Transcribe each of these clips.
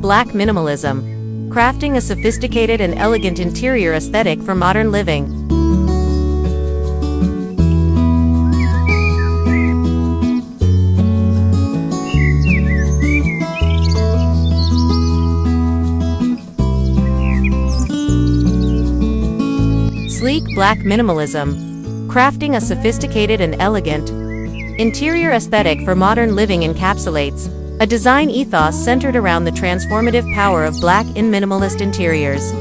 Black Minimalism, crafting a sophisticated and elegant interior aesthetic for modern living. Sleek Black Minimalism, crafting a sophisticated and elegant interior aesthetic for modern living encapsulates a design ethos centered around the transformative power of black in minimalist interiors.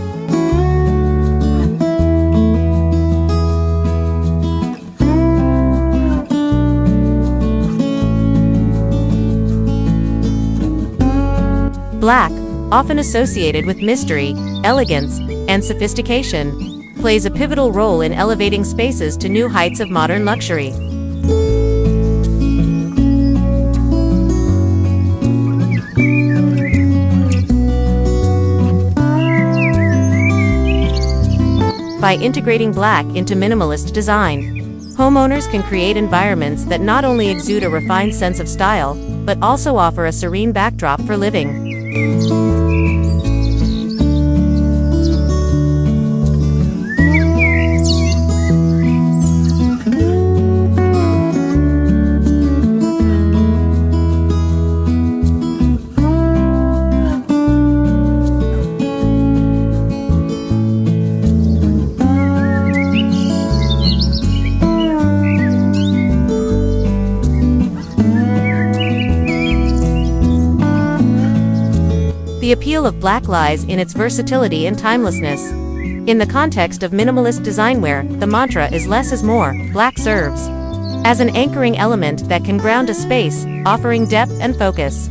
Black, often associated with mystery, elegance, and sophistication, plays a pivotal role in elevating spaces to new heights of modern luxury. By integrating black into minimalist design, homeowners can create environments that not only exude a refined sense of style, but also offer a serene backdrop for living. The appeal of black lies in its versatility and timelessness. In the context of minimalist designwear, the mantra is less is more. Black serves as an anchoring element that can ground a space, offering depth and focus.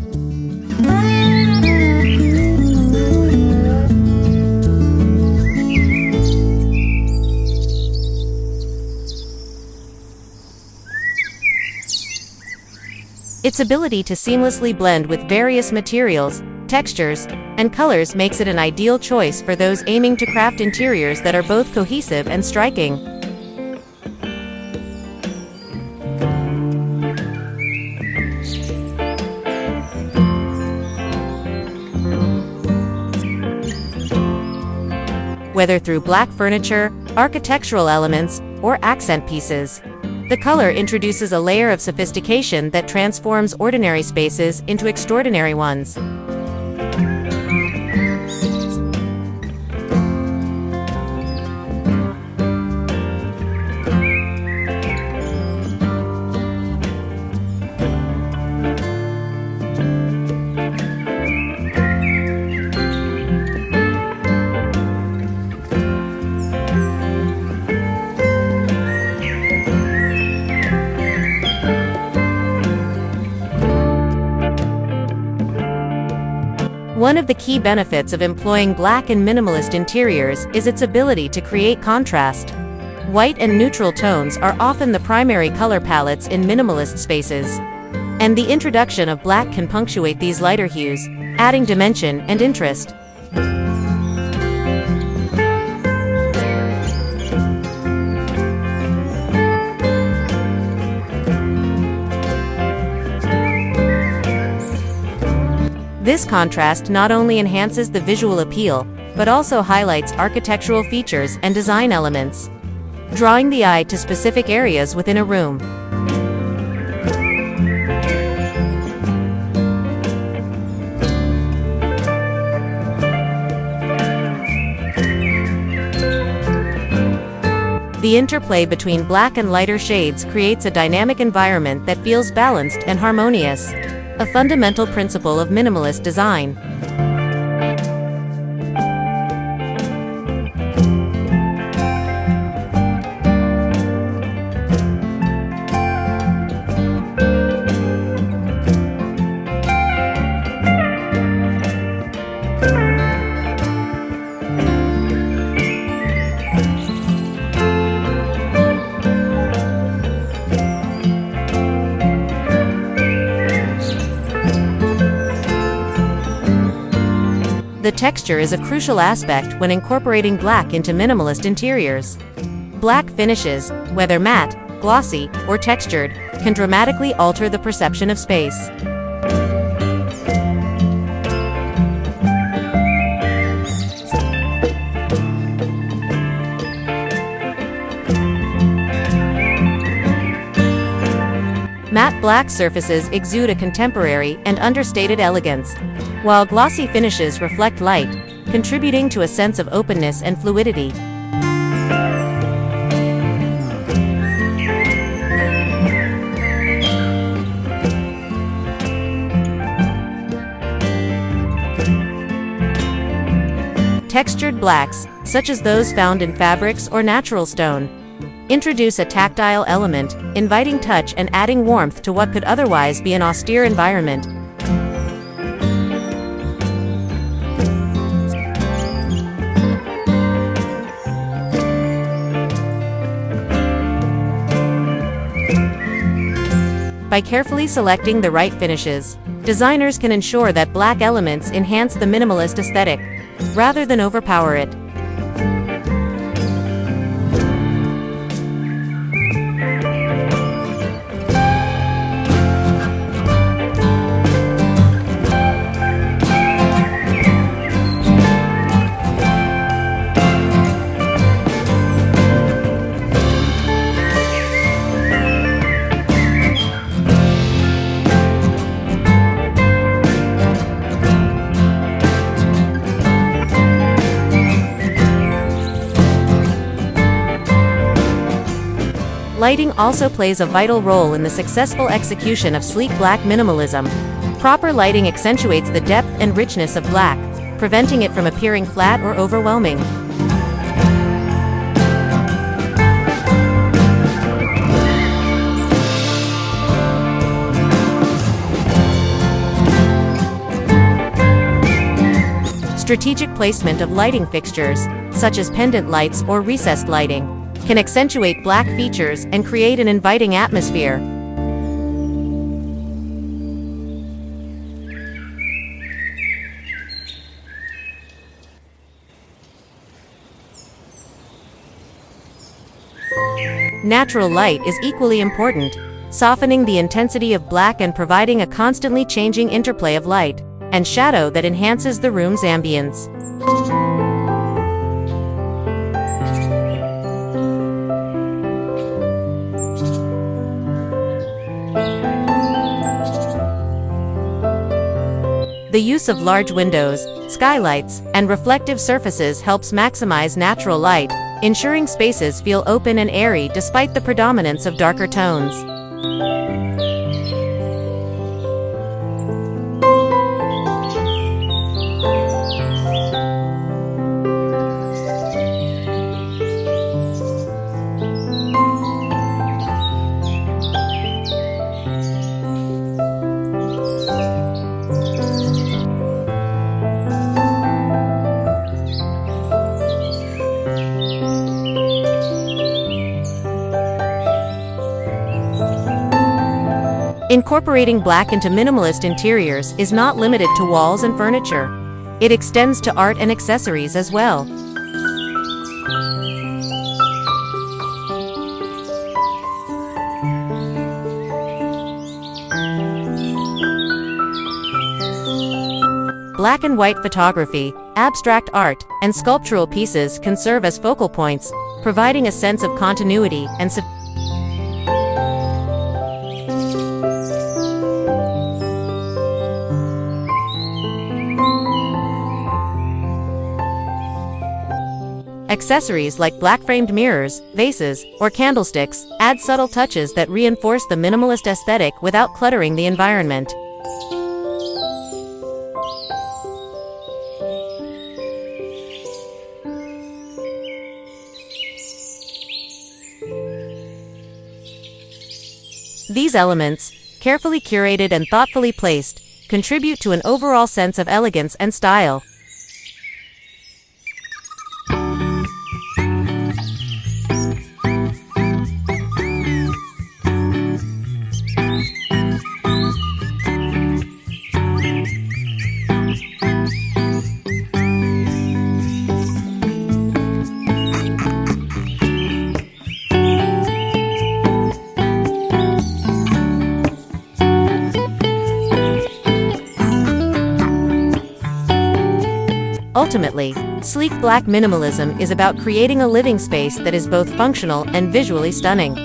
Its ability to seamlessly blend with various materials, textures, and colors makes it an ideal choice for those aiming to craft interiors that are both cohesive and striking. Whether through black furniture, architectural elements, or accent pieces, the color introduces a layer of sophistication that transforms ordinary spaces into extraordinary ones. One of the key benefits of employing black in minimalist interiors is its ability to create contrast. White and neutral tones are often the primary color palettes in minimalist spaces, and the introduction of black can punctuate these lighter hues, adding dimension and interest. This contrast not only enhances the visual appeal, but also highlights architectural features and design elements, drawing the eye to specific areas within a room. The interplay between black and lighter shades creates a dynamic environment that feels balanced and harmonious, a fundamental principle of minimalist design. The texture is a crucial aspect when incorporating black into minimalist interiors. Black finishes, whether matte, glossy, or textured, can dramatically alter the perception of space. Matte black surfaces exude a contemporary and understated elegance, while glossy finishes reflect light, contributing to a sense of openness and fluidity. Textured blacks, such as those found in fabrics or natural stone, introduce a tactile element, inviting touch and adding warmth to what could otherwise be an austere environment. By carefully selecting the right finishes, designers can ensure that black elements enhance the minimalist aesthetic, rather than overpower it. Lighting also plays a vital role in the successful execution of sleek black minimalism. Proper lighting accentuates the depth and richness of black, preventing it from appearing flat or overwhelming. Strategic placement of lighting fixtures, such as pendant lights or recessed lighting, can accentuate black features and create an inviting atmosphere. Natural light is equally important, softening the intensity of black and providing a constantly changing interplay of light and shadow that enhances the room's ambience. The use of large windows, skylights, and reflective surfaces helps maximize natural light, ensuring spaces feel open and airy despite the predominance of darker tones. Incorporating black into minimalist interiors is not limited to walls and furniture. It extends to art and accessories as well. Black and white photography, abstract art, and sculptural pieces can serve as focal points, providing a sense of continuity and Accessories like black-framed mirrors, vases, or candlesticks add subtle touches that reinforce the minimalist aesthetic without cluttering the environment. These elements, carefully curated and thoughtfully placed, contribute to an overall sense of elegance and style. Ultimately, sleek black minimalism is about creating a living space that is both functional and visually stunning.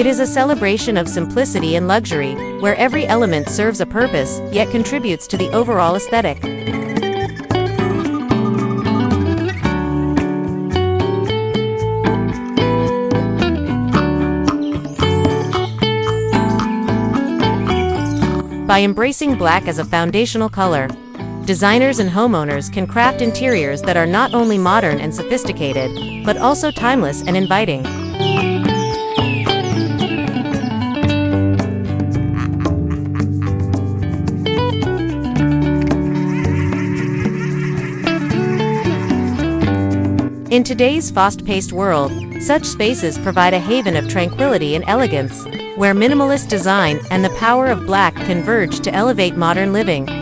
It is a celebration of simplicity and luxury, where every element serves a purpose, yet contributes to the overall aesthetic. By embracing black as a foundational color, designers and homeowners can craft interiors that are not only modern and sophisticated, but also timeless and inviting. In today's fast-paced world, such spaces provide a haven of tranquility and elegance, where minimalist design and the power of black converge to elevate modern living.